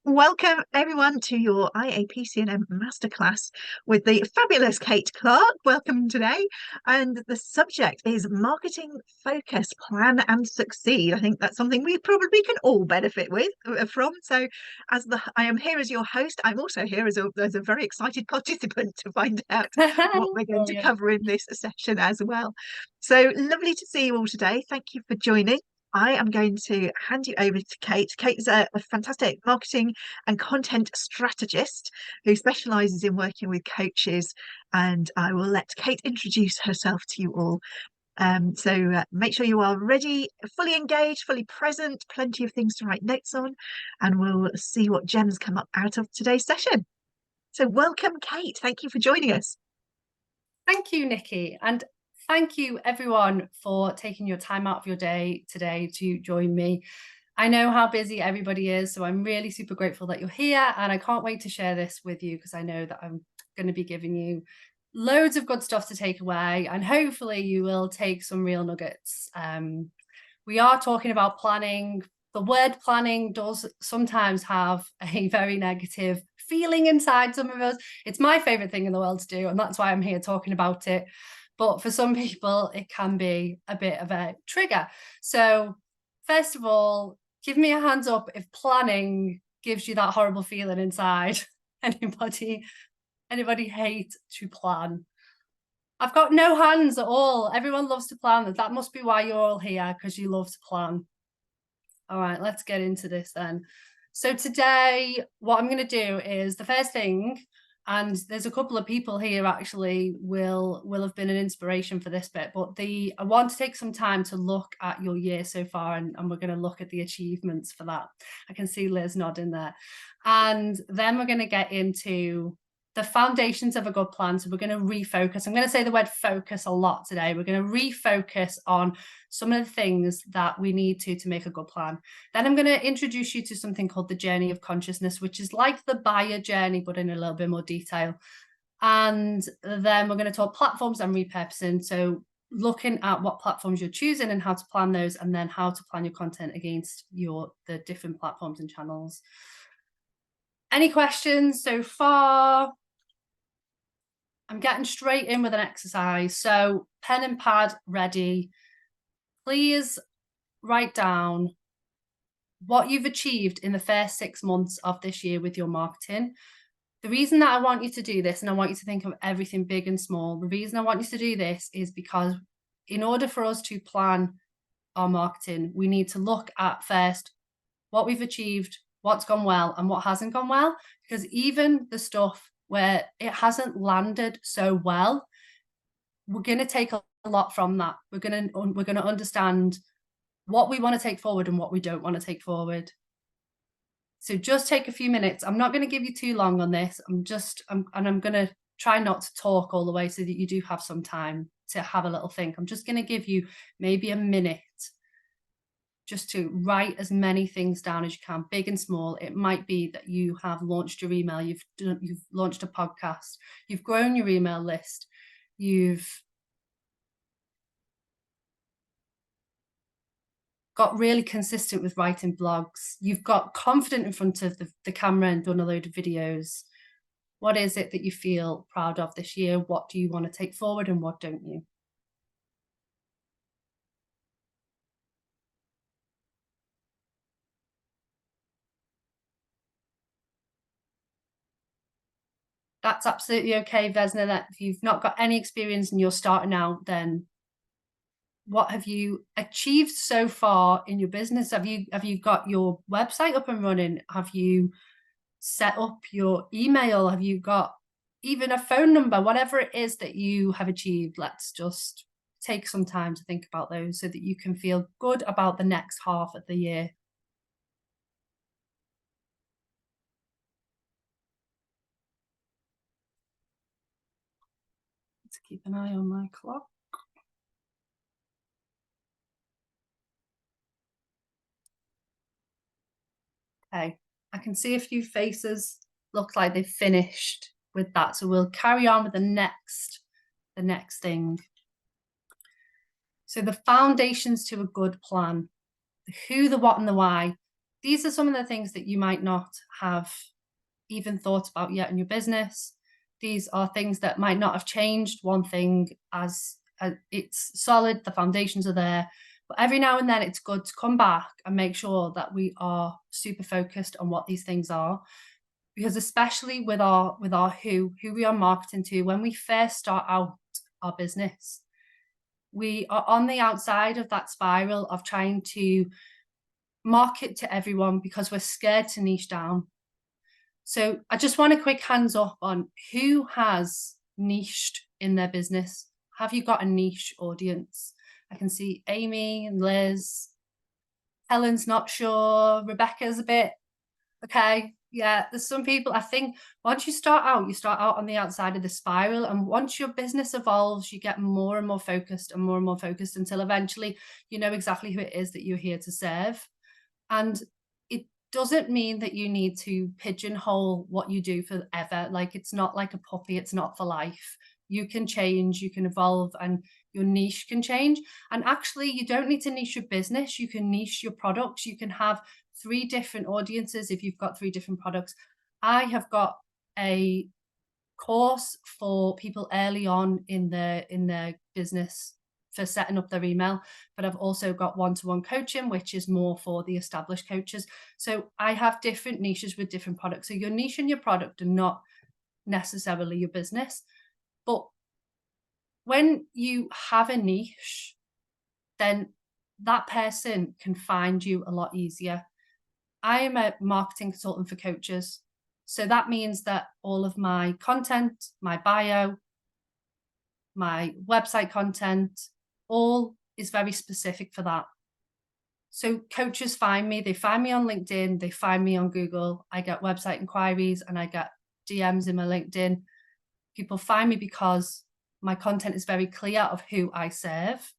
Welcome everyone to your IAPCM Masterclass with the fabulous Kate Clarke. Welcome today. And the subject is marketing focus, plan and succeed. I think that's something we probably can all benefit from. So I am here as your host, I'm also here as a very excited participant to find out what we're going to Brilliant. cover in this session as well. So lovely to see you all today. Thank you for joining. I am going to hand you over to Kate. Kate is a fantastic marketing and content strategist who specializes in working with coaches. And I will let Kate introduce herself to you all. So make sure you are ready, fully engaged, fully present, plenty of things to write notes on, and we'll see what gems come up out of today's session. So welcome, Kate. Thank you for joining us. Thank you, Nikki. And thank you, everyone, for taking your time out of your day today to join me. I know how busy everybody is, so I'm really super grateful that you're here. And I can't wait to share this with you because I know that I'm going to be giving you loads of good stuff to take away. And hopefully you will take some real nuggets. We are talking about planning. The word planning does sometimes have a very negative feeling inside some of us. It's my favorite thing in the world to do, and that's why I'm here talking about it. But for some people, it can be a bit of a trigger. So first of all, give me a hands up if planning gives you that horrible feeling inside. Anybody hate to plan? I've got no hands at all. Everyone loves to plan. That must be why you're all here, because you love to plan. All right, let's get into this then. So today, what I'm going to do is the first thing, and there's a couple of people here actually will have been an inspiration for this bit, but I want to take some time to look at your year so far, and we're going to look at the achievements for that. I can see Liz nodding there. And then we're going to get into the foundations of a good plan. So we're going to refocus. I'm going to say the word focus a lot today. We're going to refocus on some of the things that we need to make a good plan. Then I'm going to introduce you to something called the journey of consciousness, which is like the buyer journey, but in a little bit more detail. And then we're going to talk platforms and repurposing. So looking at what platforms you're choosing and how to plan those, and then how to plan your content against the different platforms and channels. Any questions so far? I'm getting straight in with an exercise. So pen and pad ready. Please write down what you've achieved in the first 6 months of this year with your marketing. The reason that I want you to do this, and I want you to think of everything big and small, the reason I want you to do this is because in order for us to plan our marketing, we need to look at first what we've achieved, what's gone well, and what hasn't gone well. Because even the stuff where it hasn't landed so well, we're going to take a lot from that. We're going to understand what we want to take forward and what we don't want to take forward. So just take a few minutes. I'm not going to give you too long on this. I'm going to try not to talk all the way so that you do have some time to have a little think. I'm just going to give you maybe a minute just to write as many things down as you can, big and small. It might be that you have launched your email, you've launched a podcast, you've grown your email list, you've got really consistent with writing blogs, you've got confident in front of the camera and done a load of videos. What is it that you feel proud of this year? What do you want to take forward and what don't you? That's absolutely okay, Vesna. That if you've not got any experience and you're starting out, then what have you achieved so far in your business? Have you got your website up and running? Have you set up your email? Have you got even a phone number? Whatever it is that you have achieved, let's just take some time to think about those so that you can feel good about the next half of the year. Let's keep an eye on my clock. Okay, I can see a few faces look like they've finished with that. So we'll carry on with the next thing. So the foundations to a good plan, the who, the what, and the why. these are some of the things that you might not have even thought about yet in your business. These are things that might not have changed one thing as it's solid, the foundations are there. But every now and then it's good to come back and make sure that we are super focused on what these things are. Because especially with our who we are marketing to, when we first start out our business, we are on the outside of that spiral of trying to market to everyone because we're scared to niche down. So I just want a quick hands up on who has niched in their business. Have you got a niche audience? I can see Amy and Liz. Helen's not sure. Rebecca's a bit, okay. Yeah, there's some people, I think once you start out on the outside of the spiral. And once your business evolves, you get more and more focused until eventually you know exactly who it is that you're here to serve. And it doesn't mean that you need to pigeonhole what you do forever. Like, it's not like a puppy, it's not for life. You can change, you can evolve, and your niche can change. And actually, you don't need to niche your business. You can niche your products. You can have 3 different audiences if you've got 3 different products. I have got a course for people early on in their business for setting up their email, but I've also got one-to-one coaching, which is more for the established coaches. So I have different niches with different products. So your niche and your product are not necessarily your business. But when you have a niche, then that person can find you a lot easier. I am a marketing consultant for coaches. So that means that all of my content, my bio, my website content, all is very specific for that. So coaches find me, they find me on LinkedIn, they find me on Google. I get website inquiries and I get DMs in my LinkedIn. People find me because my content is very clear of who I serve.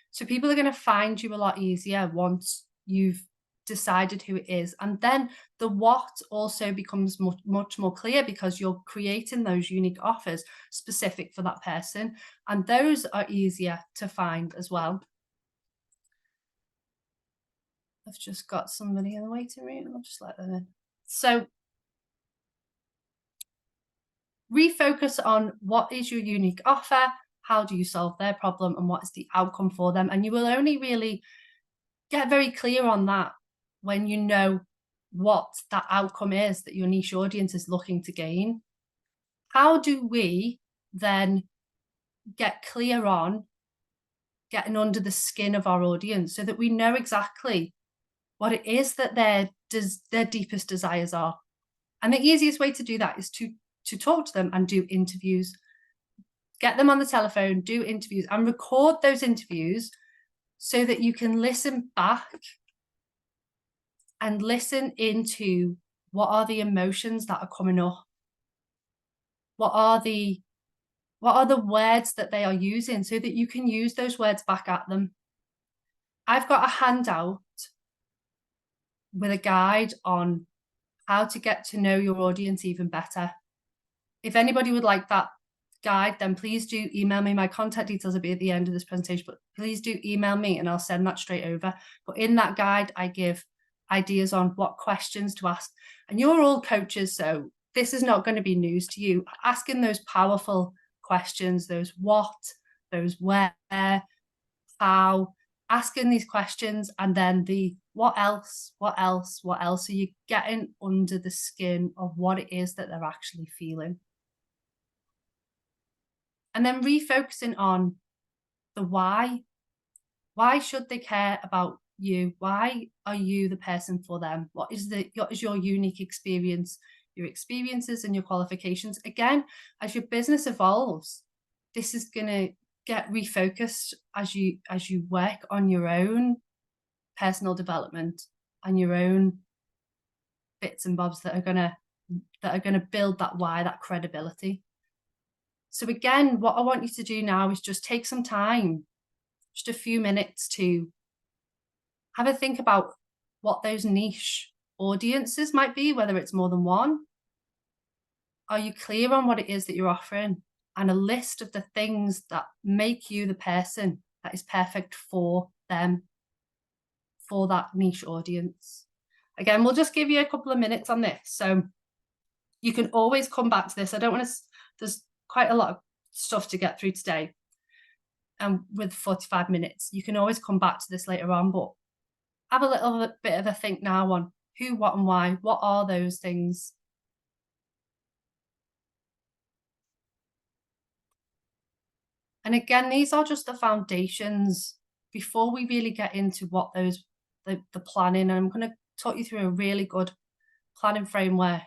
So people are going to find you a lot easier once you've decided who it is. And then the what also becomes much more clear because you're creating those unique offers specific for that person. And those are easier to find as well. I've just got somebody in the waiting room. I'll just let them in. So refocus on what is your unique offer, how do you solve their problem, and what is the outcome for them. And you will only really get very clear on that when you know what that outcome is that your niche audience is looking to gain. How do we then get clear on getting under the skin of our audience so that we know exactly what it is that their deepest desires are? And the easiest way to do that is to talk to them and do interviews. Get them on the telephone, do interviews, and record those interviews so that you can listen back and listen into what are the emotions that are coming up. What are the words that they are using so that you can use those words back at them. I've got a handout with a guide on how to get to know your audience even better. If anybody would like that guide, then please do email me. My contact details will be at the end of this presentation, but please do email me and I'll send that straight over. But in that guide, I give ideas on what questions to ask. And you're all coaches, so this is not going to be news to you. Asking those powerful questions, those what, those where, how, asking these questions, and then the what else, so you're getting under the skin of what it is that they're actually feeling. And then refocusing on the why. Why should they care about you? Why are you the person for them? What is your unique experience, your experiences and your qualifications? Again, as your business evolves, this is going to get refocused as you work on your own personal development and your own bits and bobs that are going to build that why, that credibility. So again, what I want you to do now is just take some time, just a few minutes, to have a think about what those niche audiences might be, whether it's more than one. Are you clear on what it is that you're offering? And a list of the things that make you the person that is perfect for them, for that niche audience. Again, we'll just give you a couple of minutes on this. So you can always come back to this. I don't want to, there's quite a lot of stuff to get through today. And with 45 minutes, you can always come back to this later on, but have a little bit of a think now on who, what, and why. What are those things? And again, these are just the foundations before we really get into what those, the planning. And I'm going to talk you through a really good planning framework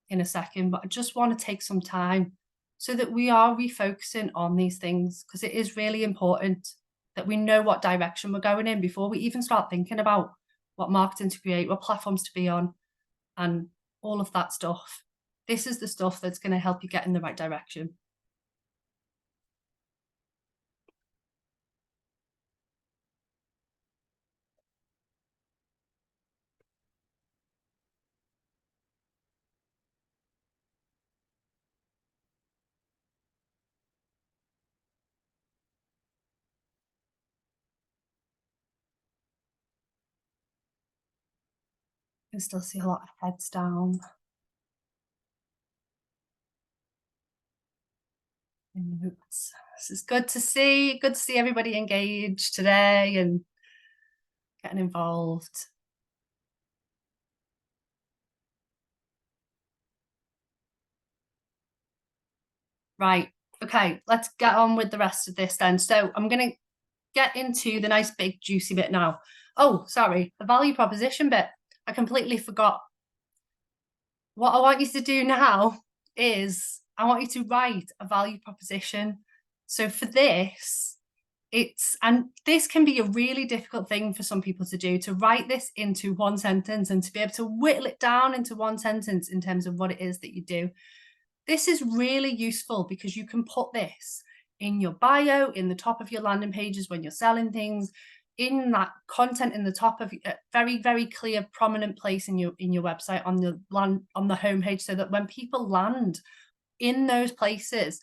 in a second, but I just want to take some time so that we are refocusing on these things, because it is really important that we know what direction we're going in before we even start thinking about what marketing to create, what platforms to be on, and all of that stuff. This is the stuff that's going to help you get in the right direction. You can still see a lot of heads down. This is good to see. Good to see everybody engaged today and getting involved. Right. Okay, let's get on with the rest of this then. So I'm going to get into the nice big juicy bit now. Oh, sorry, the value proposition bit. I completely forgot. What I want you to do now is I want you to write a value proposition. So for this, and this can be a really difficult thing for some people to do, to write this into one sentence and to be able to whittle it down into one sentence in terms of what it is that you do. This is really useful because you can put this in your bio, in the top of your landing pages when you're selling things, in that content in the top of a very, very clear, prominent place in your website on the homepage, so that when people land in those places,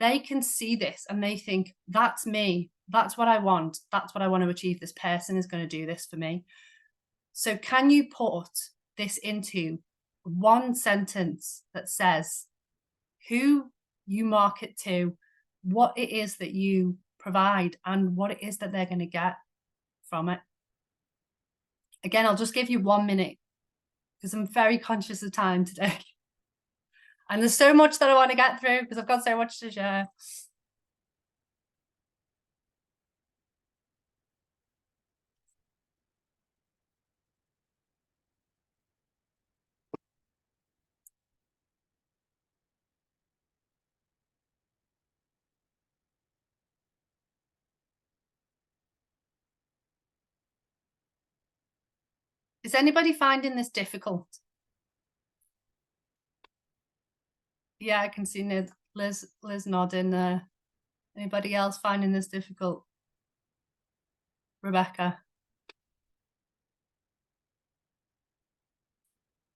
they can see this and they think, that's me, that's what I want, that's what I want to achieve. This person is going to do this for me. So can you put this into one sentence that says who you market to, what it is that you provide, and what it is that they're going to get from it? Again, I'll just give you 1 minute because I'm very conscious of time today. And there's so much that I want to get through because I've got so much to share. Is anybody finding this difficult? Yeah, I can see Liz nodding there. Anybody else finding this difficult? Rebecca?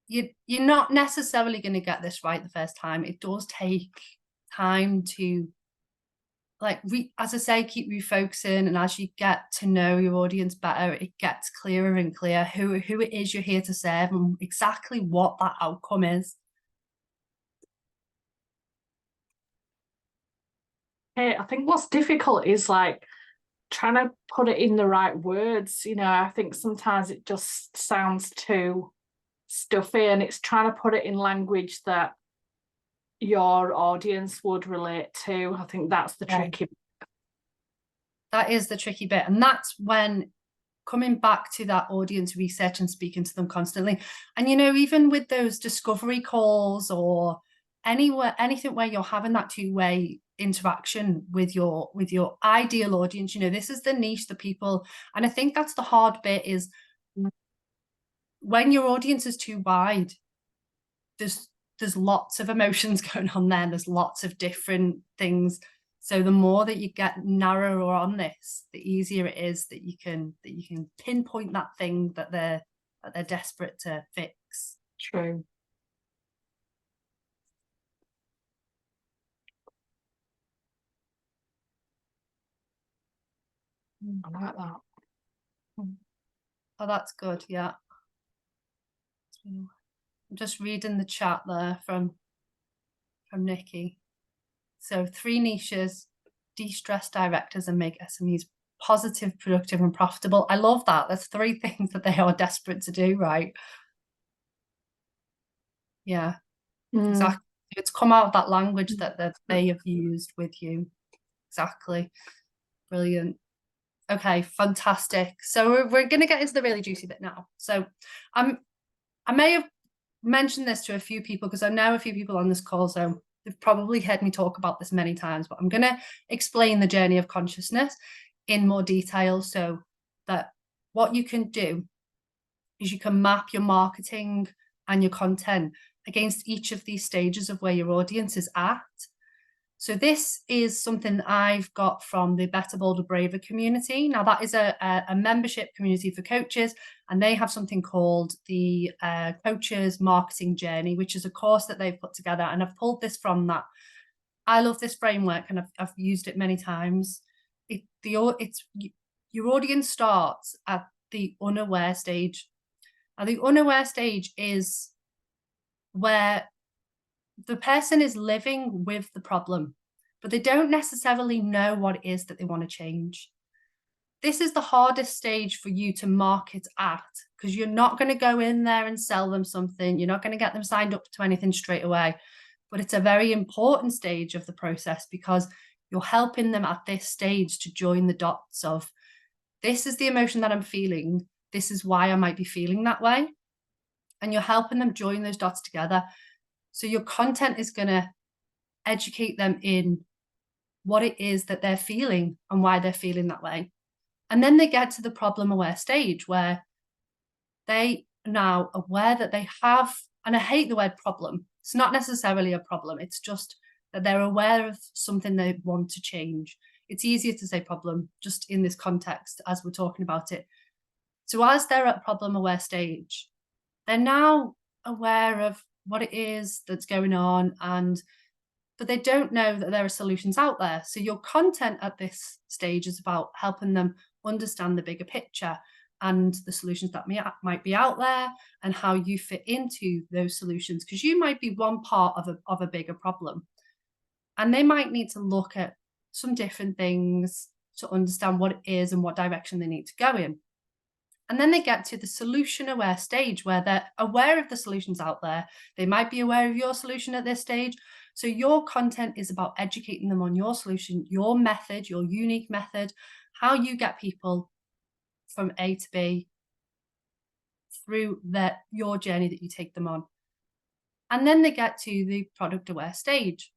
You're not necessarily going to get this right the first time. It does take time to, like, as I say, keep refocusing, and as you get to know your audience better, it gets clearer and clearer who it is you're here to serve and exactly what that outcome is. Hey, I think what's difficult is like trying to put it in the right words. You know, I think sometimes it just sounds too stuffy, and it's trying to put it in language that your audience would relate to. I think that's the tricky bit. That is the tricky bit. And that's when coming back to that audience research and speaking to them constantly. And, you know, even with those discovery calls or anything where you're having that two-way interaction with your ideal audience, you know, this is the niche, the people. And I think that's the hard bit, is when your audience is too wide, there's lots of emotions going on there. There's lots of different things. So the more that you get narrower on this, the easier it is that you can pinpoint that thing that they're desperate to fix. True. I like that. Oh, that's good. Yeah. I'm just reading the chat there from Nikki. So 3 niches: de-stress directors and make SMEs positive, productive and profitable. I love that. That's 3 things that they are desperate to do, right? Yeah, exactly. It's come out of that language that they have used with you. Exactly. Brilliant. Okay, fantastic. So we're going to get into the really juicy bit now. So I may have mentioned this to a few people because I know a few people on this call, so they've probably heard me talk about this many times, but I'm going to explain the journey of consciousness in more detail so that what you can do is you can map your marketing and your content against each of these stages of where your audience is at. So this is something I've got from the Better, Bolder, Braver community. Now that is a membership community for coaches, and they have something called the Coaches Marketing Journey, which is a course that they've put together. And I've pulled this from that. I love this framework and I've used it many times. Your audience starts at the unaware stage. Now the unaware stage is where the person is living with the problem, but they don't necessarily know what it is that they want to change. This is the hardest stage for you to market at, because you're not going to go in there and sell them something. You're not going to get them signed up to anything straight away. But it's a very important stage of the process because you're helping them at this stage to join the dots of, this is the emotion that I'm feeling. This is why I might be feeling that way. And you're helping them join those dots together. So your content is going to educate them in what it is that they're feeling and why they're feeling that way. And then they get to the problem aware stage where they are now aware that they have, and I hate the word problem. It's not necessarily a problem. It's just that they're aware of something they want to change. It's easier to say problem just in this context as we're talking about it. So as they're at problem aware stage, they're now aware of what it is that's going on, but they don't know that there are solutions out there. So your content at this stage is about helping them understand the bigger picture and the solutions that might be out there and how you fit into those solutions, because you might be one part of a bigger problem. And they might need to look at some different things to understand what it is and what direction they need to go in. And then they get to the solution aware stage where they're aware of the solutions out there. They might be aware of your solution at this stage. So your content is about educating them on your solution, your method, your unique method, how you get people from A to B through your journey that you take them on. And then they get to the product aware stage.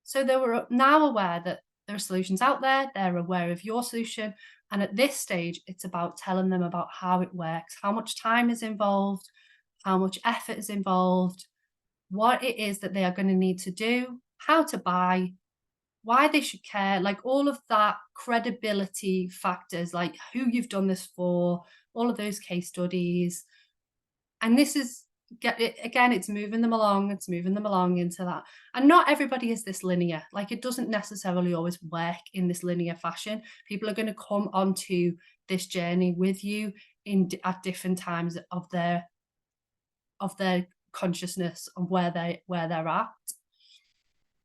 So they were now aware that there are solutions out there. They're aware of your solution. And at this stage, it's about telling them about how it works, how much time is involved, how much effort is involved, what it is that they are going to need to do, how to buy, why they should care, like all of that credibility factors, like who you've done this for, all of those case studies. And this is, again, it's moving them along into that. And not everybody is this linear. Like it doesn't necessarily always work in this linear fashion. People are going to come onto this journey with you at different times of their consciousness of where they're at.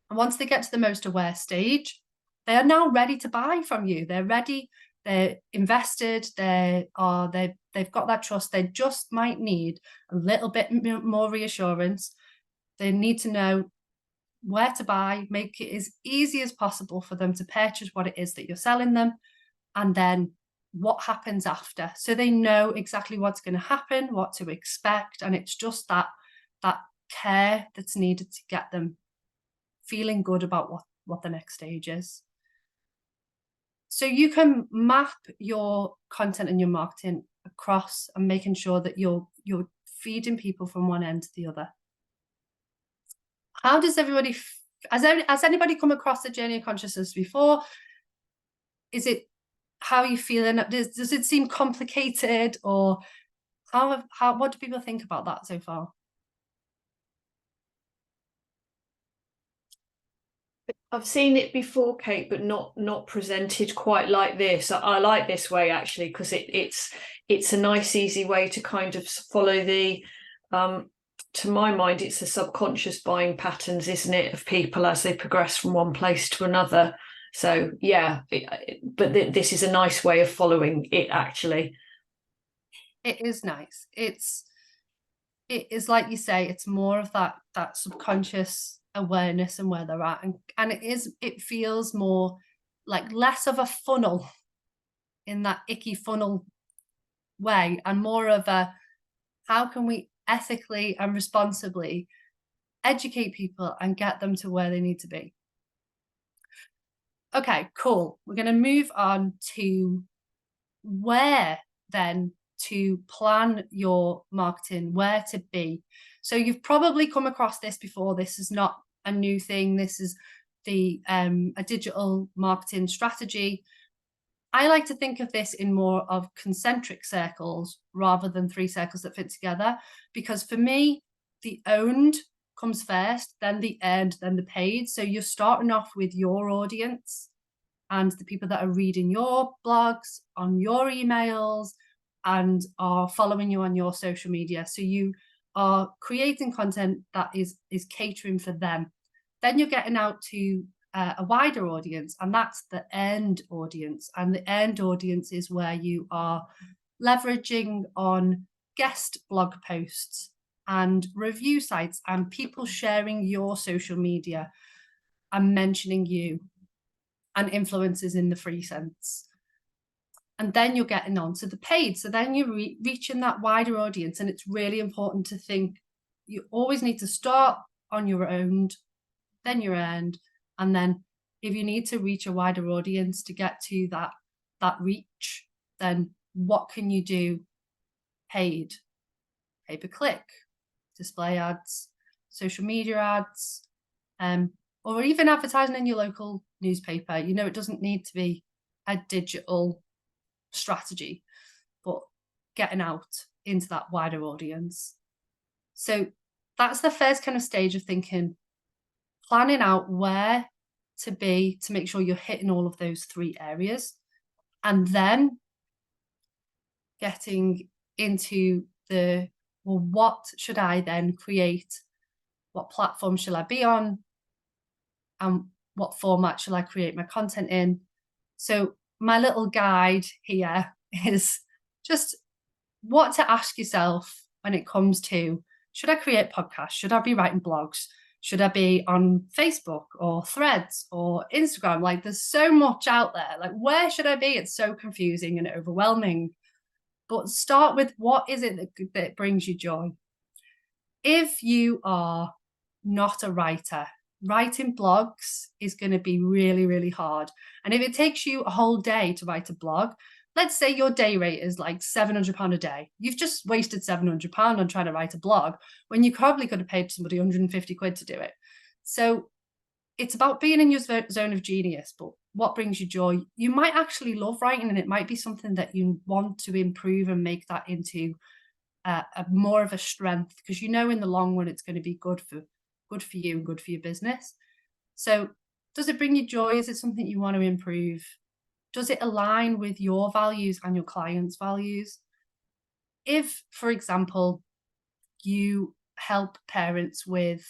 And once they get to the most aware stage, they are now ready to buy from you. They're ready, they're invested, they've got that trust. They just might need a little bit more reassurance. They need to know where to buy, make it as easy as possible for them to purchase what it is that you're selling them, and then what happens after. So they know exactly what's going to happen, what to expect, and it's just that care that's needed to get them feeling good about what the next stage is. So you can map your content and your marketing across and making sure that you're feeding people from one end to the other. How does everybody, has anybody come across the journey of consciousness before? Is it, how are you feeling? Does it seem complicated, or what do people think about that so far? I've seen it before, Kate, but not presented quite like this. I like this way actually, because it's a nice, easy way to kind of follow the To my mind, it's the subconscious buying patterns, isn't it, of people as they progress from one place to another. So yeah, but this is a nice way of following it, actually. It is nice. It is like you say, it's more of that subconscious awareness and where they're at, and it feels more like less of a funnel in that icky funnel way, and more of a, how can we ethically and responsibly educate people and get them to where they need to be. Okay, cool. We're going to move on to where then to plan your marketing, where to be. So you've probably come across this before. This is not a new thing. This is a digital marketing strategy. I like to think of this in more of concentric circles rather than 3 circles that fit together, because for me, the owned comes first, then the earned, then the paid. So you're starting off with your audience and the people that are reading your blogs, on your emails, and are following you on your social media. So you are creating content that is catering for them. Then you're getting out to a wider audience, and that's the earned audience. And the earned audience is where you are leveraging on guest blog posts and review sites and people sharing your social media and mentioning you, and influencers in the free sense. And then you're getting on to the paid. So then you're reaching that wider audience. And it's really important to think you always need to start on your owned, then your earned. And then if you need to reach a wider audience to get to that reach, then what can you do? Paid, pay-per-click, display ads, social media ads, or even advertising in your local newspaper. It doesn't need to be a digital strategy, but getting out into that wider audience. So that's the first kind of stage of thinking, planning out where to be to make sure you're hitting all of those 3 areas, and then getting into what should I then create? What platform shall I be on? And what format shall I create my content in? So my little guide here is just what to ask yourself when it comes to, should I create podcasts? Should I be writing blogs? Should I be on Facebook or Threads or Instagram? Like, there's so much out there. Like, where should I be? It's so confusing and overwhelming. But start with, what is it that brings you joy? If you are not a writer, writing blogs is going to be really, really hard. And if it takes you a whole day to write a blog, let's say your day rate is like £700 a day. You've just wasted £700 on trying to write a blog when you probably could have paid somebody 150 quid to do it. So it's about being in your zone of genius, but what brings you joy? You might actually love writing, and it might be something that you want to improve and make that into a more of a strength, because in the long run it's going to be good for you and good for your business. So does it bring you joy? Is it something you want to improve? Does it align with your values and your clients' values? If, for example, you help parents with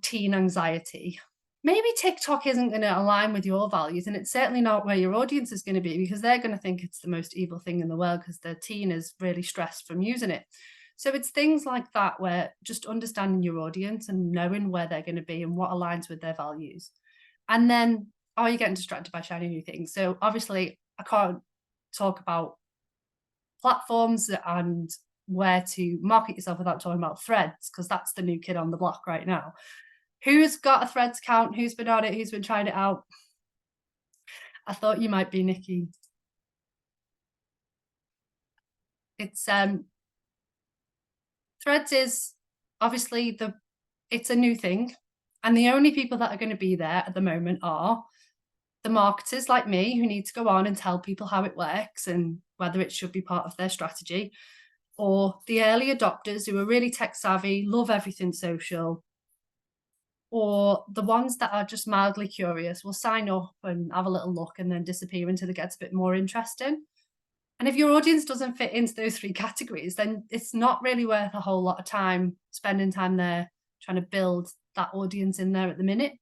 teen anxiety, maybe TikTok isn't going to align with your values, and it's certainly not where your audience is going to be, because they're going to think it's the most evil thing in the world because their teen is really stressed from using it. So it's things like that, where just understanding your audience and knowing where they're going to be and what aligns with their values. And then, are you getting distracted by shiny new things? So obviously I can't talk about platforms and where to market yourself without talking about Threads, because that's the new kid on the block right now. Who's got a Threads account? Who's been on it? Who's been trying it out? I thought you might be, Nikki. It's Threads is obviously it's a new thing, and the only people that are going to be there at the moment are the marketers like me, who need to go on and tell people how it works and whether it should be part of their strategy, or the early adopters who are really tech savvy, love everything social, or the ones that are just mildly curious will sign up and have a little look and then disappear until it gets a bit more interesting. And if your audience doesn't fit into those 3 categories, then it's not really worth a whole lot of time spending time there trying to build that audience in there at the minute.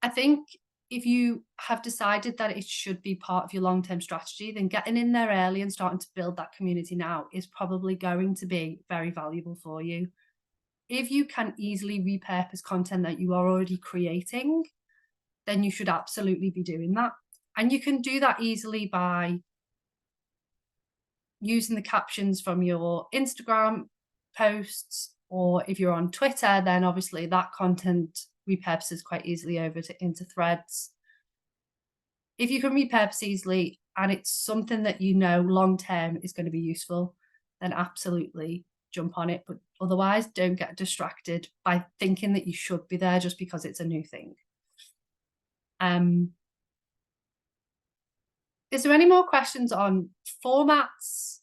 I think if you have decided that it should be part of your long-term strategy, then getting in there early and starting to build that community now is probably going to be very valuable for you. If you can easily repurpose content that you are already creating, then you should absolutely be doing that. And you can do that easily by using the captions from your Instagram posts, or if you're on Twitter, then obviously that content repurposes quite easily over into threads. If you can repurpose easily and it's something that you know long term is going to be useful, then absolutely jump on it. But otherwise, don't get distracted by thinking that you should be there just because it's a new thing. Is there any more questions on formats,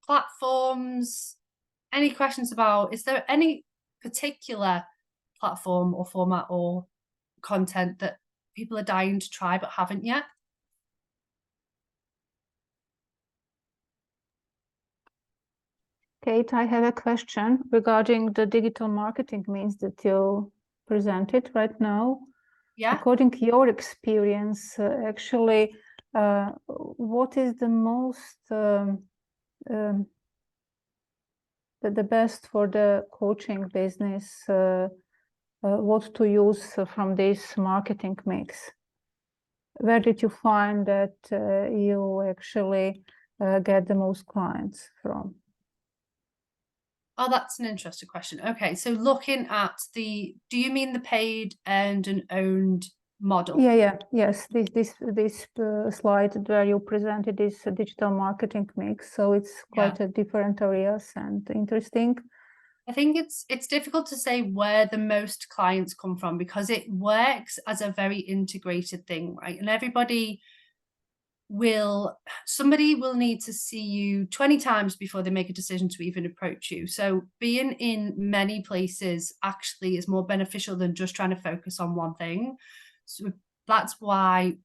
platforms? Any questions about, is there any particular platform or format or content that people are dying to try but haven't yet? Kate, I have a question regarding the digital marketing means that you presented right now. Yeah. According to your experience, actually, what is the most the best for the coaching business? What to use from this marketing mix? Where did you find that you actually get the most clients from? Oh, that's an interesting question. Okay, so looking at do you mean the paid earned and owned model? Yes. This slide where you presented this digital marketing mix, so it's quite a different areas and interesting. I think it's difficult to say where the most clients come from because it works as a very integrated thing, right? And somebody will need to see you 20 times before they make a decision to even approach you. So being in many places actually is more beneficial than just trying to focus on one thing. So that's why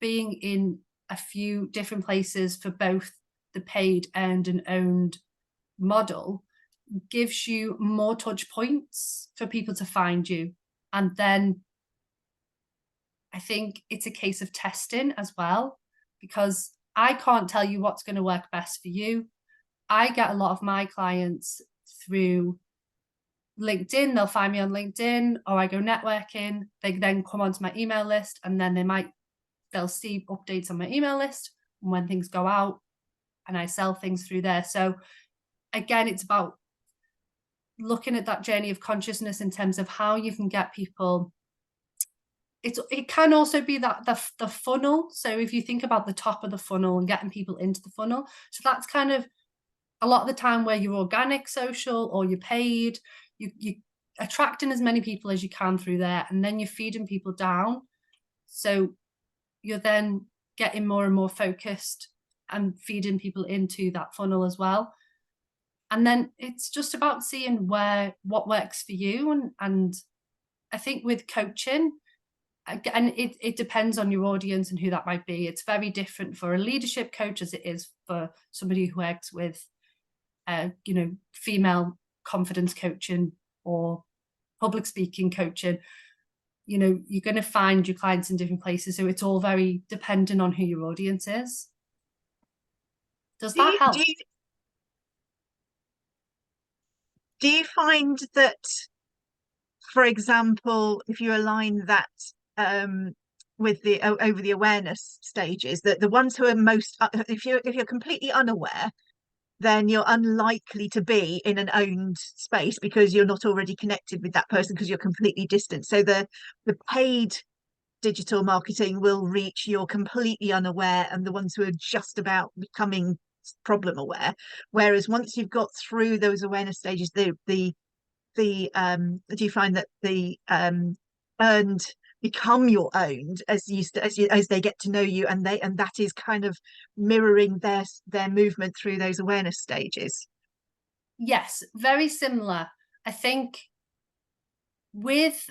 being in a few different places for both the paid earned and owned model gives you more touch points for people to find you. And then I think it's a case of testing as well, because I can't tell you what's going to work best for you. I get a lot of my clients through LinkedIn. They'll find me on LinkedIn, or I go networking. They then come onto my email list, and then they'll see updates on my email list when things go out, and I sell things through there. So again, it's about looking at that journey of consciousness in terms of how you can get people. It can also be that the funnel. So if you think about the top of the funnel and getting people into the funnel, so that's kind of a lot of the time where you're organic social or you're paid, you attracting as many people as you can through there, and then you're feeding people down. So you're then getting more and more focused and feeding people into that funnel as well. And then it's just about seeing what works for you. And I think with coaching, and it depends on your audience and who that might be. It's very different for a leadership coach as it is for somebody who works with, female confidence coaching or public speaking coaching. You're going to find your clients in different places. So it's all very dependent on who your audience is. Does that help? Do you find that, for example, if you align that with the over the awareness stages, that the ones who are most, if you're completely unaware, then you're unlikely to be in an owned space because you're not already connected with that person because you're completely distant. So the paid digital marketing will reach you're completely unaware and the ones who are just about becoming problem aware. Whereas once you've got through those awareness stages, do you find that the earned become your owned as they get to know you, and that is kind of mirroring their movement through those awareness stages? Yes, very similar. I think with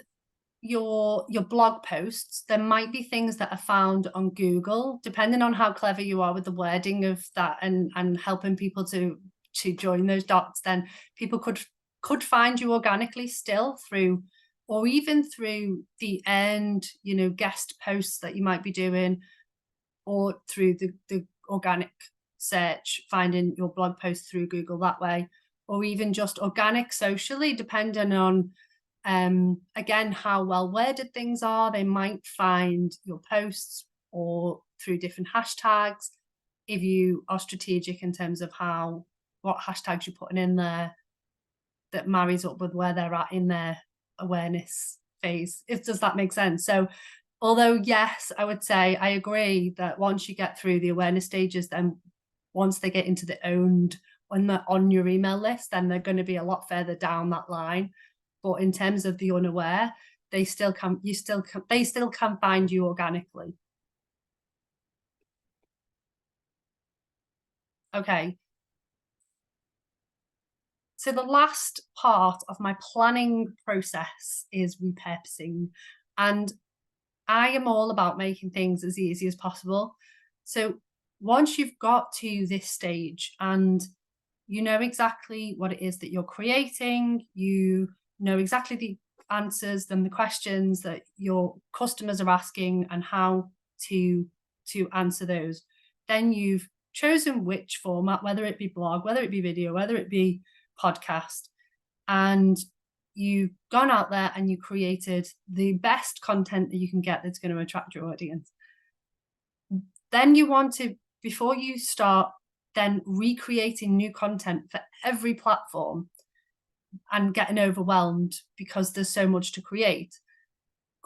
your blog posts, there might be things that are found on Google, depending on how clever you are with the wording of that and helping people to join those dots, then people could find you organically still through, or even through the end, guest posts that you might be doing, or through the organic search, finding your blog post through Google that way, or even just organic socially, depending on again how well worded things are. They might find your posts or through different hashtags if you are strategic in terms of what hashtags you're putting in there that marries up with where they're at in their awareness phase. Does that make sense? So although yes, I would say I agree that once you get through the awareness stages, then once they get into the owned, when they're on your email list, then they're going to be a lot further down that line. But in terms of the unaware, they still can find you organically. Okay. So the last part of my planning process is repurposing. And I am all about making things as easy as possible. So once you've got to this stage and you know exactly what it is that you're creating, you know exactly the answers and the questions that your customers are asking and how to answer those, then you've chosen which format, whether it be blog, whether it be video, whether it be podcast, and you've gone out there and you created the best content that you can get that's going to attract your audience. Then you want to, before you start then recreating new content for every platform and getting overwhelmed because there's so much to create,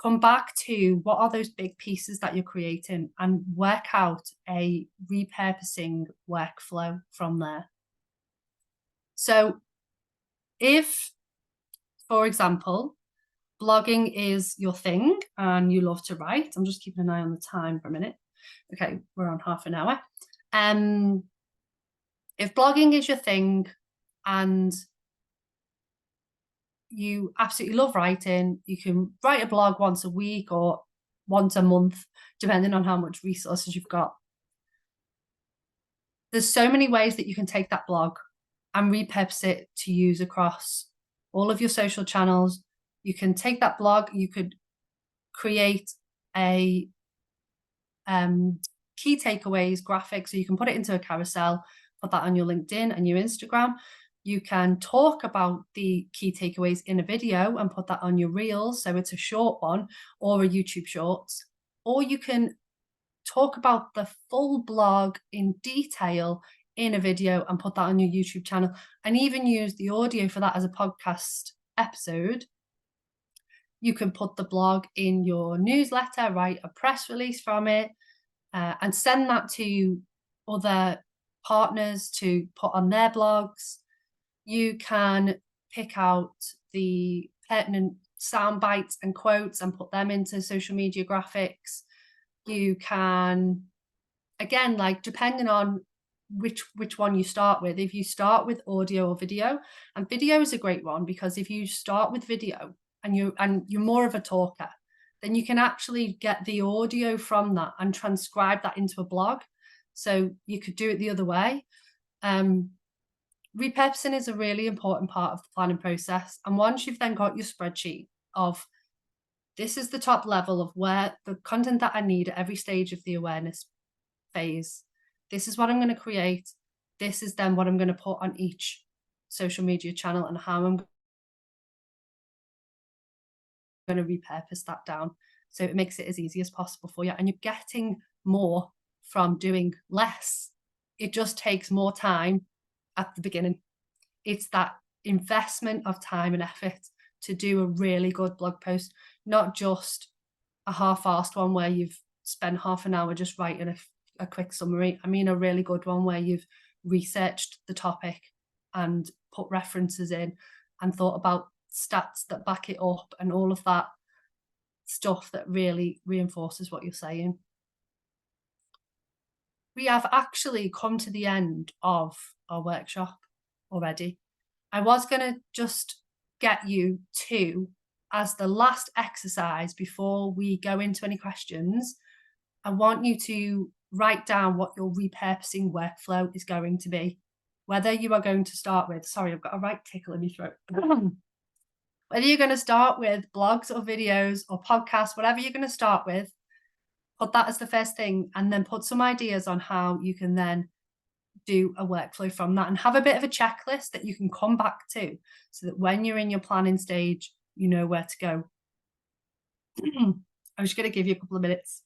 come back to what are those big pieces that you're creating and work out a repurposing workflow from there. So if, for example, blogging is your thing and you love to write, I'm just keeping an eye on the time for a minute. Okay, we're on half an hour. If blogging is your thing and you absolutely love writing, you can write a blog once a week or once a month, depending on how much resources you've got. There's so many ways that you can take that blog and repurpose it to use across all of your social channels. You can take that blog, you could create a key takeaways graphic, so you can put it into a carousel, put that on your LinkedIn and your Instagram. You can talk about the key takeaways in a video and put that on your reels, so it's a short one, or a YouTube shorts. Or you can talk about the full blog in detail in a video and put that on your YouTube channel, and even use the audio for that as a podcast episode. You can put the blog in your newsletter, write a press release from it, and send that to other partners to put on their blogs. You can pick out the pertinent sound bites and quotes and put them into social media graphics. You can, again, like depending on which one you start with, if you start with audio or video, and video is a great one because if you start with video and you're more of a talker, then you can actually get the audio from that and transcribe that into a blog. So you could do it the other way. Repurposing is a really important part of the planning process. And once you've then got your spreadsheet of this is the top level of where the content that I need at every stage of the awareness phase, this is what I'm going to create. This is then what I'm going to put on each social media channel and how I'm going to repurpose that down. So it makes it as easy as possible for you. And you're getting more from doing less. It just takes more time at the beginning. It's that investment of time and effort to do a really good blog post, not just a half-assed one where you've spent half an hour just writing a quick summary. I mean a really good one where you've researched the topic and put references in and thought about stats that back it up and all of that stuff that really reinforces what you're saying. We have actually come to the end of our workshop already. I was going to just get you to as the last exercise before we go into any questions, I want you to write down what your repurposing workflow is going to be. Whether you are going to start with, sorry, I've got a right tickle in my throat. Whether you're going to start with blogs or videos or podcasts, whatever you're going to start with, put that as the first thing, and then put some ideas on how you can then do a workflow from that, and have a bit of a checklist that you can come back to, so that when you're in your planning stage, you know where to go. I'm just going to give you a couple of minutes.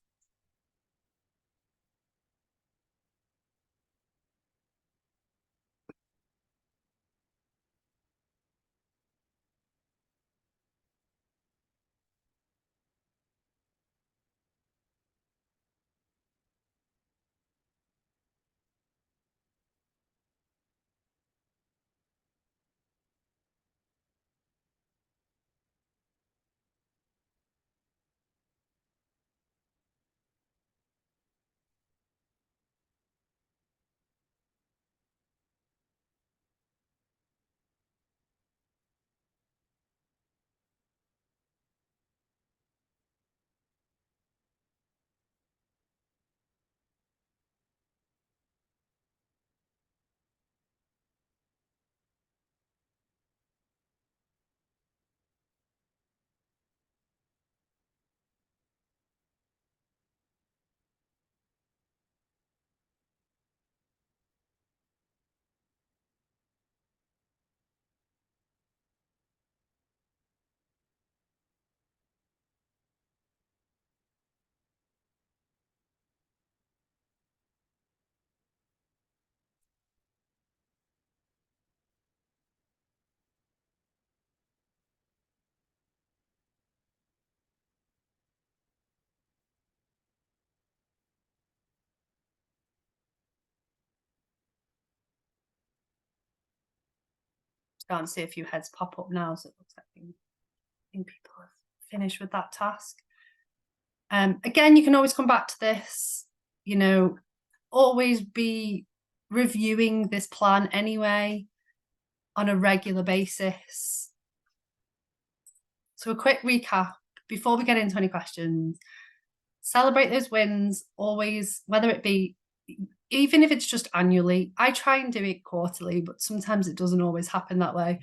Starting to see a few heads pop up now, so it looks like people have finished with that task. Again, you can always come back to this, you know, always be reviewing this plan anyway on a regular basis. So a quick recap before we get into any questions. Celebrate those wins always, whether it be, even if it's just annually. I try and do it quarterly, but sometimes it doesn't always happen that way.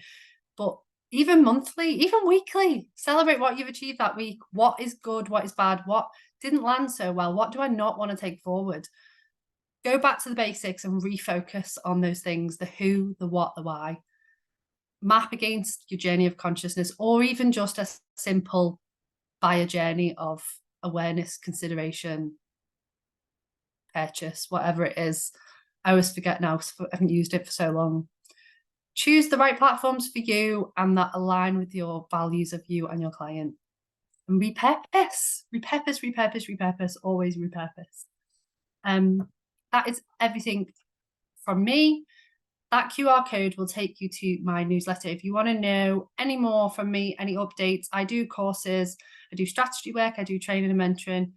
But even monthly, even weekly, celebrate what you've achieved that week. What is good, what is bad, what didn't land so well, what do I not want to take forward? Go back to the basics and refocus on those things, the who, the what, the why. Map against your journey of consciousness, or even just a simple buyer journey of awareness, consideration, purchase, whatever it is. I always forget now because I haven't used it for so long. Choose the right platforms for you and that align with your values of you and your client. And repurpose, always repurpose. That is everything from me. That QR code will take you to my newsletter. If you want to know any more from me, any updates, I do courses, I do strategy work, I do training and mentoring.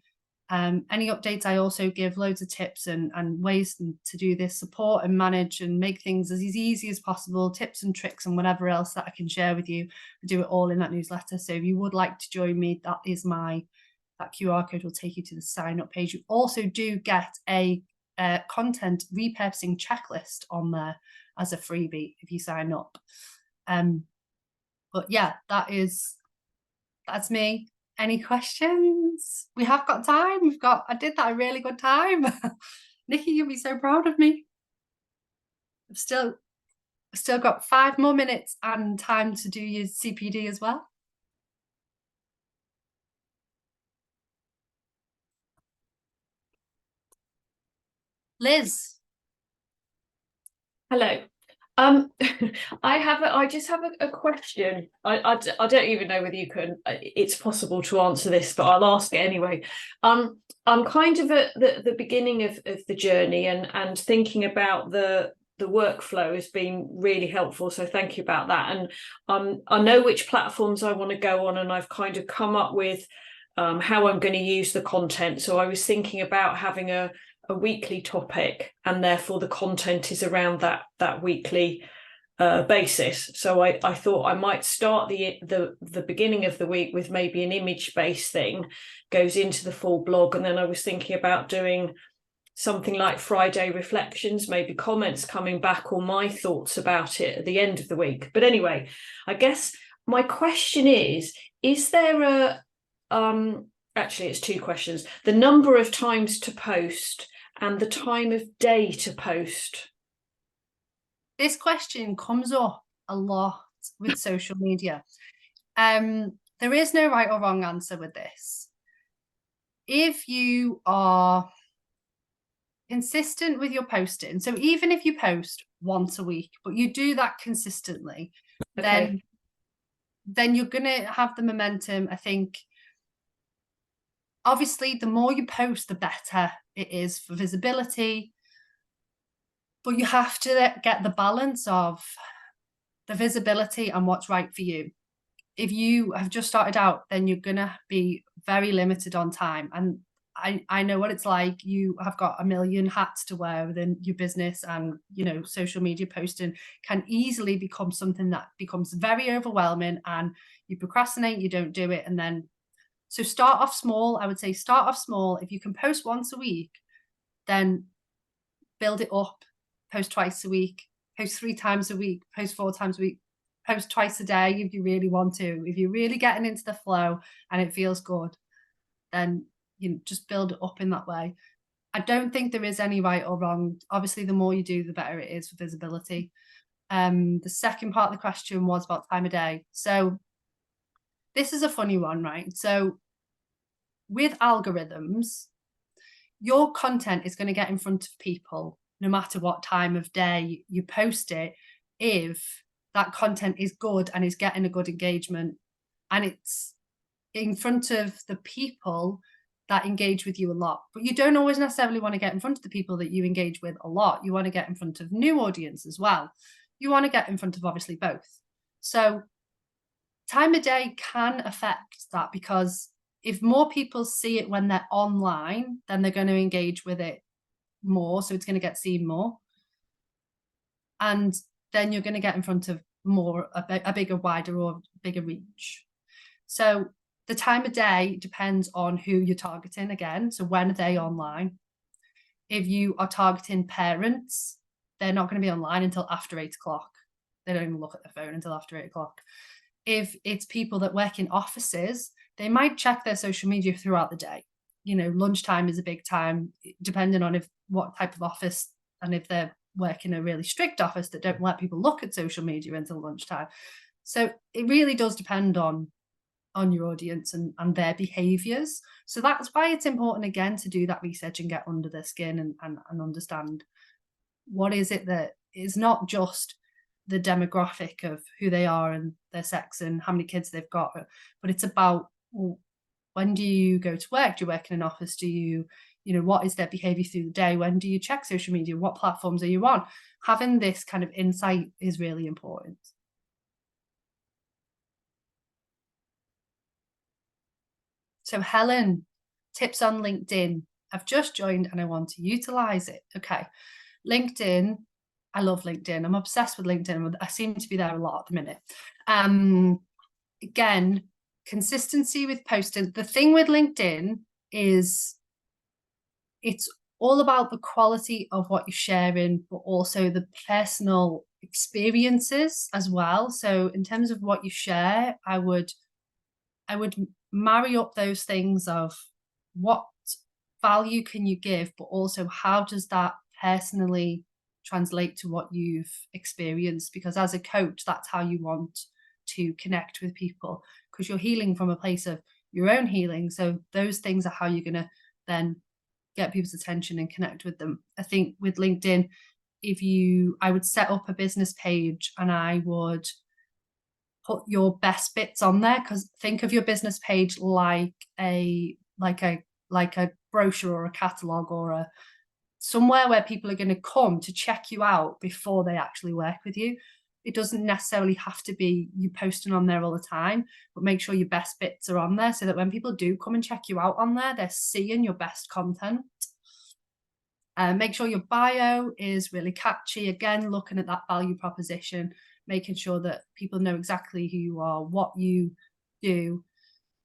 Any updates, I also give loads of tips and ways to do this, support and manage and make things as easy as possible, tips and tricks and whatever else that I can share with you. I do it all in that newsletter. So if you would like to join me, that QR code will take you to the sign up page. You also do get a content repurposing checklist on there as a freebie if you sign up. But yeah, that's me. Any questions? We have got time. I did that a really good time. Nikki, you'll be so proud of me. I've still got 5 more minutes and time to do your CPD as well. Liz. Hello. I just have a question. I don't even know whether it's possible to answer this, but I'll ask it anyway. I'm kind of at the beginning of the journey and thinking about the workflow has been really helpful. So thank you about that. And I know which platforms I want to go on, and I've kind of come up with how I'm going to use the content. So I was thinking about having a weekly topic, and therefore the content is around that weekly basis. So I thought I might start the beginning of the week with maybe an image-based thing, goes into the full blog, and then I was thinking about doing something like Friday reflections, maybe comments coming back or my thoughts about it at the end of the week. But anyway, I guess my question is there actually it's two questions: the number of times to post and the time of day to post. This question comes up a lot with social media. There is no right or wrong answer with this. If you are consistent with your posting, so even if you post once a week, but you do that consistently, Okay. then you're going to have the momentum. I think, obviously, the more you post, the better it is for visibility. But you have to get the balance of the visibility and what's right for you. If you have just started out, then you're going to be very limited on time. And I know what it's like. You have got a million hats to wear within your business, and, you know, social media posting can easily become something that becomes very overwhelming, and you procrastinate, you don't do it. And then, so start off small. I would say start off small. If you can post once a week, then build it up, post twice a week, post 3 times a week, post 4 times a week, post twice a day if you really want to. If you're really getting into the flow and it feels good, then you just build it up in that way. I don't think there is any right or wrong. Obviously, the more you do, the better it is for visibility. The second part of the question was about time of day. So this is a funny one, right? So with algorithms, your content is going to get in front of people no matter what time of day you post it, if that content is good and is getting a good engagement, and it's in front of the people that engage with you a lot. But you don't always necessarily want to get in front of the people that you engage with a lot. You want to get in front of new audience as well. You want to get in front of obviously both. So time of day can affect that, because if more people see it when they're online, then they're going to engage with it more. So it's going to get seen more. And then you're going to get in front of more, a bigger, wider or bigger reach. So the time of day depends on who you're targeting again. So when are they online? If you are targeting parents, they're not going to be online until after 8 o'clock. They don't even look at their phone until after 8 o'clock. If it's people that work in offices, they might check their social media throughout the day. You know, lunchtime is a big time, depending on what type of office, and if they're working a really strict office that don't let people look at social media until lunchtime. So it really does depend on your audience and their behaviors. So that's why it's important, again, to do that research and get under their skin and understand what is it that is not just the demographic of who they are and their sex and how many kids they've got, but it's about, well, when do you go to work? Do you work in an office? Do you what is their behavior through the day? When do you check social media? What platforms are you on? Having this kind of insight is really important. So Helen, tips on LinkedIn. I've just joined and I want to utilize it. Okay. LinkedIn. I love LinkedIn. I'm obsessed with LinkedIn. I seem to be there a lot at the minute. Again, consistency with posting. The thing with LinkedIn is it's all about the quality of what you're sharing, but also the personal experiences as well. So in terms of what you share, I would marry up those things of what value can you give, but also how does that personally translate to what you've experienced? Because as a coach, that's how you want to connect with people, because you're healing from a place of your own healing. So those things are how you're going to then get people's attention and connect with them. I think with LinkedIn, I would set up a business page and I would put your best bits on there, because think of your business page like a brochure or a catalog or somewhere where people are going to come to check you out before they actually work with you. It doesn't necessarily have to be you posting on there all the time, but make sure your best bits are on there so that when people do come and check you out on there, they're seeing your best content. Make sure your bio is really catchy. Again, looking at that value proposition, making sure that people know exactly who you are, what you do.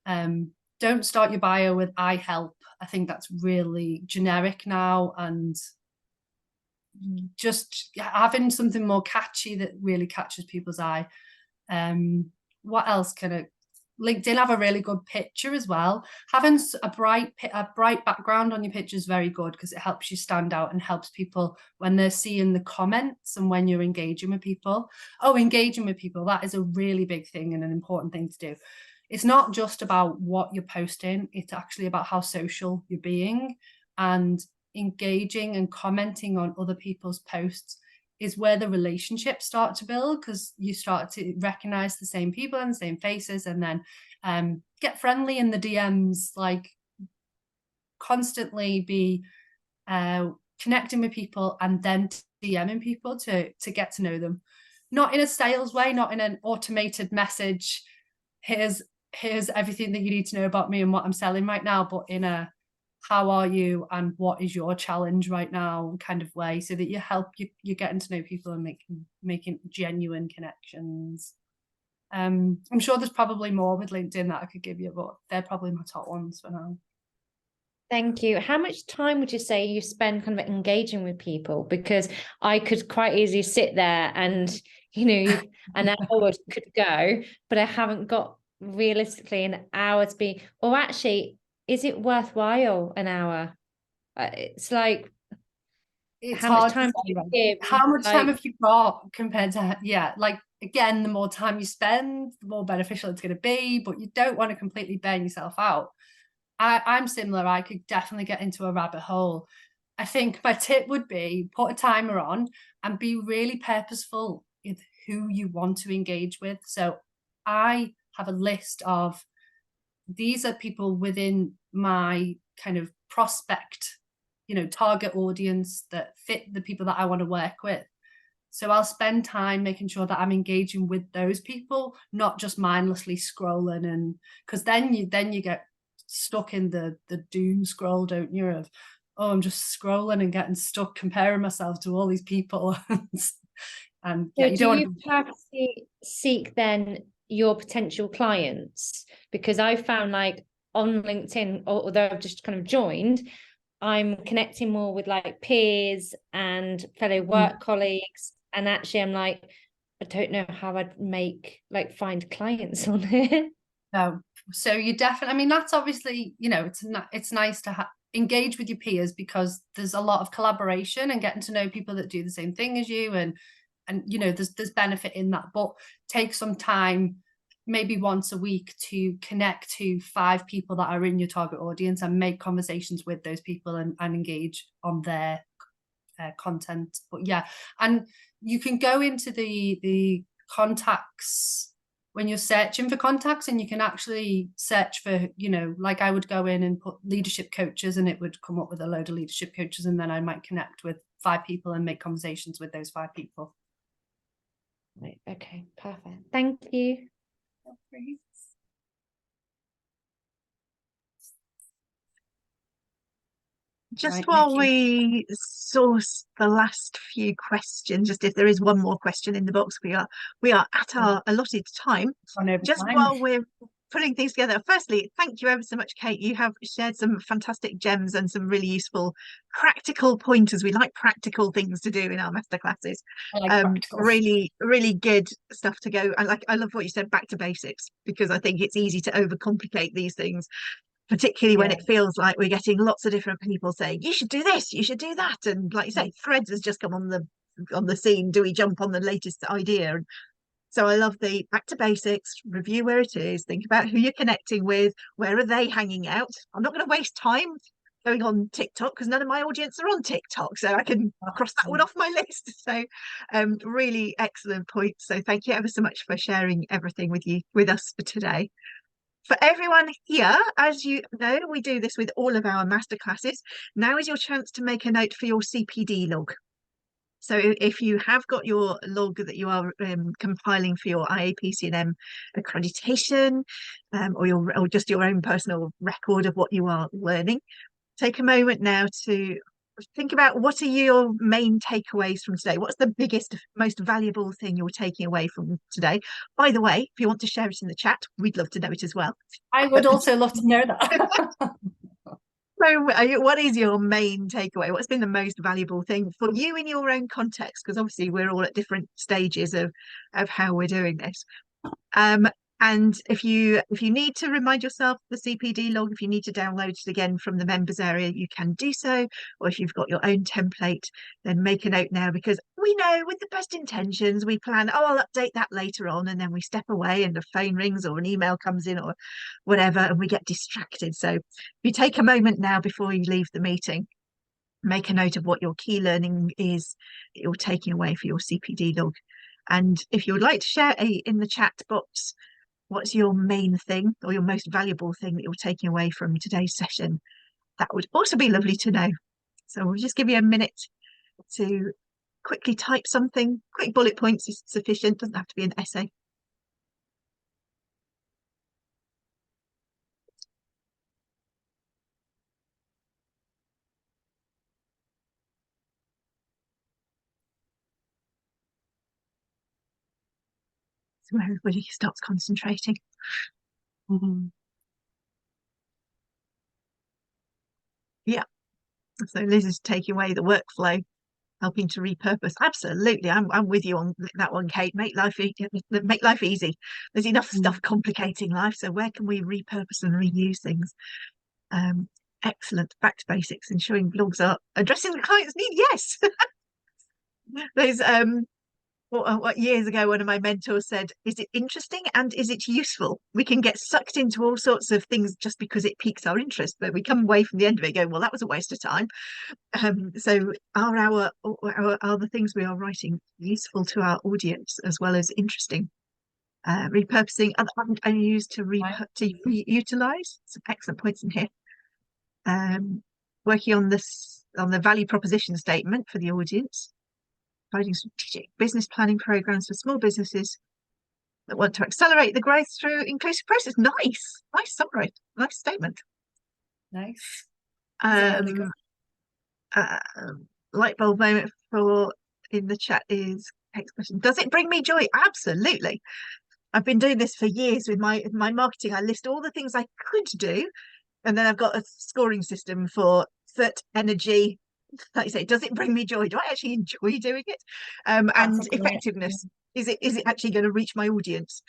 Don't start your bio with "I help." I think that's really generic now, and just having something more catchy that really catches people's eye. What else can it? LinkedIn have a really good picture as well. Having a bright background on your picture is very good because it helps you stand out and helps people when they're seeing the comments and when you're engaging with people. Oh, engaging with people, that is a really big thing and an important thing to do. It's not just about what you're posting, it's actually about how social you're being, and engaging and commenting on other people's posts is where the relationships start to build, because you start to recognize the same people and the same faces, and then get friendly in the DMs, like constantly be connecting with people and then DMing people to get to know them. Not in a sales way, not in an automated message, here's everything that you need to know about me and what I'm selling right now, but in a how are you and what is your challenge right now kind of way, so that you're getting to know people and making genuine connections. I'm sure there's probably more with LinkedIn that I could give you, but they're probably my top ones for now. Thank you. How much time would you say you spend kind of engaging with people? Because I could quite easily sit there and, an hour could go, but I haven't got realistically an hour to be, or actually, is it worthwhile an hour? It's like, It's how much hard time to do you say, give? how much time Like, have you got compared to, like, again, the more time you spend, the more beneficial it's going to be, but you don't want to completely burn yourself out. I'm similar. I could definitely get into a rabbit hole. I think my tip would be put a timer on and be really purposeful with who you want to engage with. So I have a list of, these are people within my kind of prospect, target audience that fit the people that I want to work with. So I'll spend time making sure that I'm engaging with those people, not just mindlessly scrolling, and because then you get stuck in the doom scroll, don't you, of, oh, I'm just scrolling and getting stuck comparing myself to all these people. And yeah, so you do don't you perhaps seek then your potential clients? Because I found, like, on LinkedIn, although I've just kind of joined, I'm connecting more with like peers and fellow work colleagues, and actually I'm like, I don't know how I'd find clients on here. No. So you definitely, I mean, that's obviously, it's nice to engage with your peers, because there's a lot of collaboration and getting to know people that do the same thing as you, and there's benefit in that. But take some time, maybe once a week, to connect to 5 people that are in your target audience and make conversations with those people and engage on their content. But yeah, and you can go into the contacts when you're searching for contacts, and you can actually search for, like I would go in and put leadership coaches, and it would come up with a load of leadership coaches, and then I might connect with 5 people and make conversations with those 5 people. Right, okay, perfect. Thank you. Just Right, while Nikki. we source the last few questions, just if there is one more question in the box, we are at our allotted time. Just while we're putting things together, firstly, thank you ever so much, Kate. You have shared some fantastic gems and some really useful practical pointers. We like practical things to do in our masterclasses. Really, really good stuff to go. I love what you said, back to basics, because I think it's easy to overcomplicate these things, particularly when it feels like we're getting lots of different people saying, you should do this, you should do that. And like you say, Threads has just come on the scene. Do we jump on the latest idea? And so I love the back to basics, review where it is, think about who you're connecting with, where are they hanging out. I'm not going to waste time going on TikTok because none of my audience are on TikTok, so I can cross that one off my list. So really excellent point. So thank you ever so much for sharing everything with us for today. For everyone here, as you know, we do this with all of our masterclasses. Now is your chance to make a note for your CPD log. So if you have got your log that you are compiling for your IAPCM accreditation, or just your own personal record of what you are learning, take a moment now to think about what are your main takeaways from today. What's the biggest, most valuable thing you're taking away from today? By the way, if you want to share it in the chat, we'd love to know it as well. I would also love to know that. So what is your main takeaway? What's been the most valuable thing for you in your own context? Because obviously we're all at different stages of how we're doing this. And if you need to remind yourself the CPD log, if you need to download it again from the members area, you can do so. Or if you've got your own template, then make a note now, because we know with the best intentions, we plan, oh, I'll update that later on. And then we step away and the phone rings or an email comes in or whatever, and we get distracted. So if you take a moment now before you leave the meeting, make a note of what your key learning is that you're taking away for your CPD log. And if you would like to share in the chat box, what's your main thing or your most valuable thing that you're taking away from today's session, that would also be lovely to know. So we'll just give you a minute to quickly type something. Quick bullet points is sufficient, doesn't have to be an essay. So everybody starts concentrating. Yeah. So Liz is taking away the workflow, helping to repurpose. Absolutely, I'm with you on that one, Kate. Make life easy. There's enough stuff complicating life, so where can we repurpose and reuse things? Excellent. Back to basics, ensuring blogs are addressing the client's need. Yes. There's what years ago one of my mentors said, is it interesting and is it useful? We can get sucked into all sorts of things just because it piques our interest, but we come away from the end of it going, well, that was a waste of time. So are the things we are writing useful to our audience as well as interesting? Repurposing and used to utilize some excellent points in here. Working on the value proposition statement for the audience, providing strategic business planning programs for small businesses that want to accelerate the growth through inclusive process. Nice summary, nice statement. Nice. Light bulb moment for in the chat is Kate's question. Does it bring me joy? Absolutely. I've been doing this for years with my marketing. I list all the things I could do, and then I've got a scoring system for foot energy. Like you say, does it bring me joy? Do I actually enjoy doing it? And effectiveness. Is it actually going to reach my audience?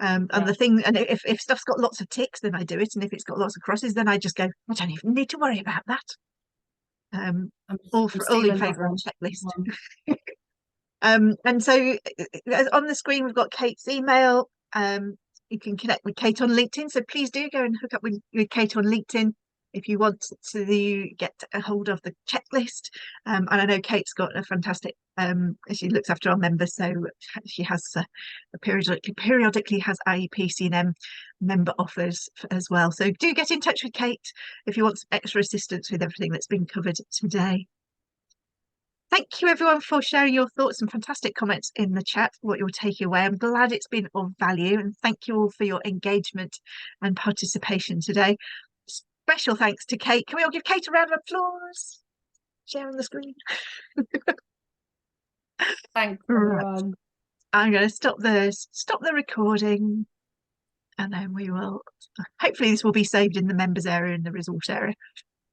And the thing, and if stuff's got lots of ticks, then I do it, and if it's got lots of crosses, then I just go, I don't even need to worry about that. All in favour of a checklist. And so on the screen we've got Kate's email. You can connect with Kate on LinkedIn, so please do go and hook up with Kate on LinkedIn if you want to get a hold of the checklist. And I know Kate's got a fantastic, she looks after our members, so she has periodically has IAPCM member offers as well. So do get in touch with Kate if you want some extra assistance with everything that's been covered today. Thank you everyone for sharing your thoughts and fantastic comments in the chat, what you're taking away. I'm glad it's been of value, and thank you all for your engagement and participation today. Special thanks to Kate. Can we all give Kate a round of applause? Share on the screen. Thanks, right. I'm going to stop the recording, and then we will, hopefully this will be saved in the members area in the resource area.